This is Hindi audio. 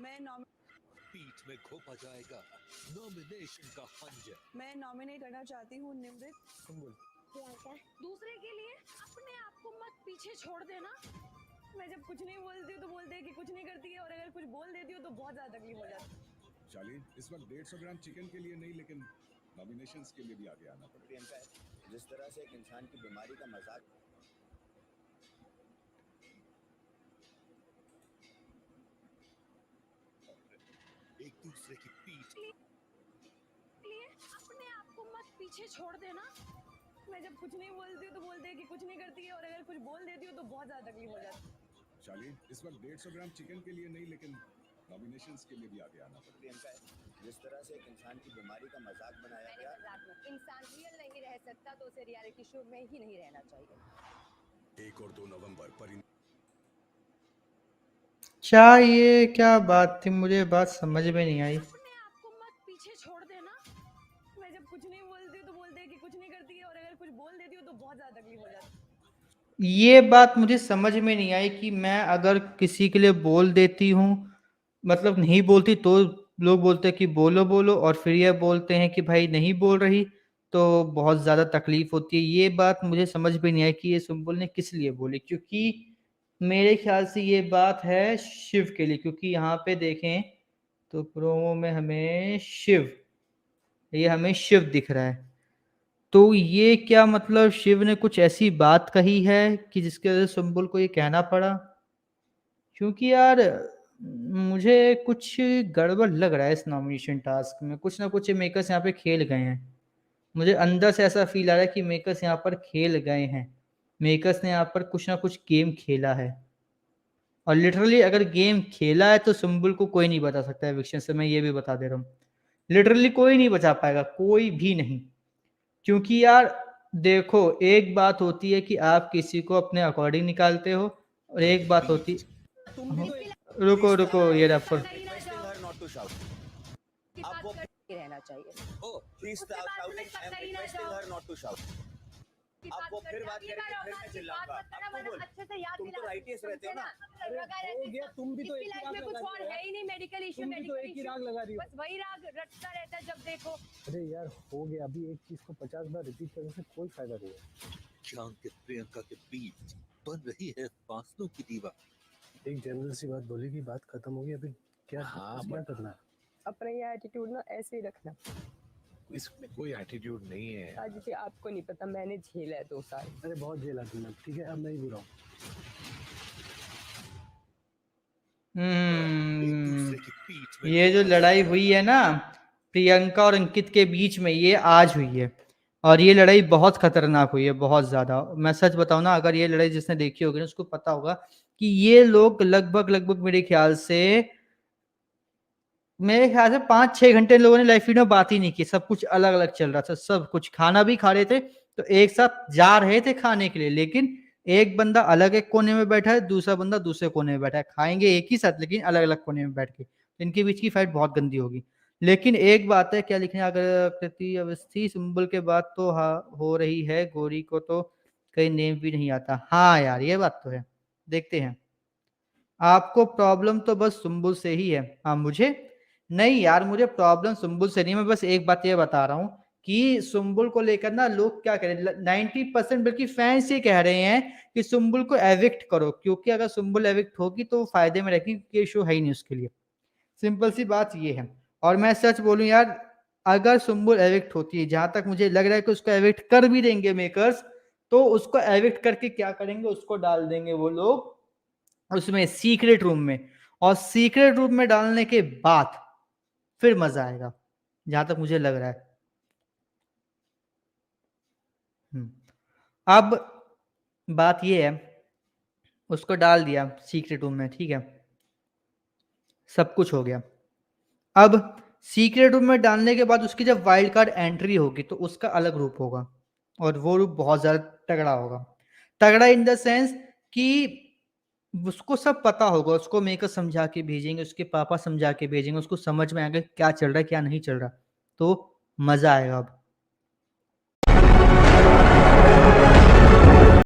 पीठ में घोंपा जाएगा नॉमिनेशन का खंजर। मैं नॉमिनेट करना चाहती हूँ निमृत सुम्बुल। दूसरे के लिए अपने आप को मत पीछे छोड़ देना। मैं जब कुछ नहीं बोलती हूँ तो बोलते हैं कि कुछ नहीं करती है, और अगर कुछ बोल देती हूँ तो बहुत ज्यादा तकलीफ हो जाती है। शालीन, इस वक्त 150 ग्राम चिकन के लिए नहीं, लेकिन नॉमिनेशंस के लिए भी आगे आना पड़ेगा। प्रियंका, जिस तरह से एक इंसान की बीमारी का मजाक एक दूसरे की पीठ लिए अपने आप को मत पीछे छोड़ देना। मैं जब कुछ नहीं बोलती हूँ तो बोलते हैं कि कुछ नहीं करती है, और अगर कुछ बोल देती हूँ तो बहुत ज्यादा तकलीफ हो जाती है। शालीन, इस वक्त 150 ग्राम चिकन के लिए नहीं, लेकिन नॉमिनेशंस के लिए भी आगे आना पड़ेगा। प्रियंका, जिस तरह से एक इंसान की बीमारी का मजाक बनाया गया। इंसान रियल नहीं रह सकता तो उसे रियलिटी शो में ही नहीं रहना चाहिए। 1 और 2 नवंबर पर क्या ये क्या बात थी, मुझे बात समझ में नहीं आई। अपने आप को मत पीछे छोड़ देना। मैं जब कुछ नहीं बोलती हूँ तो बोलते हैं कि कुछ नहीं करती है, और अगर कुछ बोल देती हूँ तो बहुत ज्यादा तकलीफ हो जाती है। ये बात मुझे समझ में नहीं आई कि मैं अगर किसी के लिए बोल देती हूँ, मतलब नहीं बोलती, तो लोग बोलते हैं कि बोलो बोलो, और फिर ये बोलते हैं कि भाई नहीं बोल रही तो बहुत ज़्यादा तकलीफ होती है। ये बात मुझे समझ में नहीं आई कि ये सुम्बुल ने किस लिए बोली, क्योंकि मेरे ख्याल से ये बात है शिव के लिए, क्योंकि यहाँ पे देखें तो प्रोमो में हमें शिव दिख रहा है। तो ये क्या मतलब शिव ने कुछ ऐसी बात कही है कि जिसके वजह से सुम्बुल को ये कहना पड़ा? क्योंकि यार मुझे कुछ गड़बड़ लग रहा है इस नॉमिनेशन टास्क में। कुछ ना कुछ मेकर्स यहाँ पे खेल गए हैं। मुझे अंदर से ऐसा फील आ रहा है कि मेकर्स यहाँ पर खेल गए हैं। मेकर्स ने यहाँ पर कुछ ना कुछ गेम खेला है, और लिटरली अगर गेम खेला है तो सुम्बुल को कोई नहीं बचा सकता एविक्शन से। मैं ये भी बता दे रहा हूँ, लिटरली कोई नहीं बचा पाएगा, कोई भी नहीं। क्योंकि यार देखो, एक बात होती है कि आप किसी को अपने अकॉर्डिंग निकालते हो, और एक बात होती रुको ये रेफर नॉट टू शाउट। आप वो रहना चाहिए। Oh, please stop shouting. I am requesting her not to shout. आप वो फिर बात करेंगे, फिर मैं चिल्लाऊंगा। आपको बोल, अच्छे से याद तुम तो राइटियस रहते हो ना। हो गया, तुम भी तो एक ही राग कुछ लगा और रही हो है ही नहीं, मेडिकल इशू तुम भी तो एक ही राग लगा रही हो। बस वही राग रटता रहता है जब देखो। अरे यार हो गया, अभी एक चीज को 50 बार रिपीट करने से कोई फायदा नहीं है। जानकर प्रियंका के बीच बन रही है फासलों की दीवार। एक जनरल सी बात बोली कि बात खत्म हो गई, अभी क्या क्या करना है? अपना ये एटीट्यूड ना ऐसे ही रखना। इसमें कोई एटीट्यूड नहीं है। आज जी आपको नहीं पता, मैंने झेला है 2 साल। अरे बहुत झेला तुमने, ठीक है अब नहीं बुरा हूँ। ये जो लड़ाई हुई है ना प्रियंका और अंकित के बीच में, ये आज हुई है, और ये लड़ाई बहुत खतरनाक हुई है, बहुत ज्यादा। मैं सच बताऊं ना, अगर ये लड़ाई जिसने देखी होगी ना उसको पता होगा कि ये लोग लगभग मेरे ख्याल से 5-6 घंटे लोगों ने लाइव फीड में बात ही नहीं की। सब कुछ अलग अलग चल रहा था, सब कुछ। खाना भी खा रहे थे तो एक साथ जा रहे थे खाने के लिए, लेकिन एक बंदा अलग एक कोने में बैठा है, दूसरा बंदा दूसरे कोने में बैठा है। खाएंगे एक ही साथ लेकिन अलग अलग कोने में बैठ के, तो इनके बीच की फाइट बहुत गंदी होगी। लेकिन एक बात है, क्या लिखने अगर कृति अवस्थी सुम्बुल के बाद तो हो रही है, गोरी को तो कहीं नेम भी नहीं आता। हाँ यार ये बात तो है। देखते हैं, आपको प्रॉब्लम तो बस सुम्बुल से ही है। हाँ मुझे नहीं यार, मुझे प्रॉब्लम सुम्बुल से नहीं। मैं बस एक बात ये बता रहा हूँ कि सुम्बुल को लेकर ना लोग क्या कह रहे हैं, 90% बल्कि फैंस ये कह रहे हैं कि सुम्बुल को एविक्ट करो, क्योंकि अगर सुम्बुल एविक्ट होगी तो फायदे में रहेगी, क्योंकि ये शो है ही नहीं उसके लिए। सिंपल सी बात ये है। और मैं सच बोलूं यार, अगर सुम्बुल एविक्ट होती है, जहां तक मुझे लग रहा है कि उसको एविक्ट कर भी देंगे मेकर्स, तो उसको एविक्ट करके क्या करेंगे, उसको डाल देंगे वो लोग उसमें सीक्रेट रूम में, और सीक्रेट रूम में डालने के बाद फिर मजा आएगा, जहां तक मुझे लग रहा है। अब बात ये है, उसको डाल दिया सीक्रेट रूम में, ठीक है, सब कुछ हो गया। अब सीक्रेट रूम में डालने के बाद उसकी जब वाइल्ड कार्ड एंट्री होगी तो उसका अलग रूप होगा, और वो रूप बहुत ज्यादा तगड़ा होगा। तगड़ा इन द सेंस कि उसको सब पता होगा, उसको मेकर समझा के भेजेंगे, उसके पापा समझा के भेजेंगे, उसको समझ में आएगा क्या चल रहा है क्या नहीं चल रहा, तो मजा आएगा। अब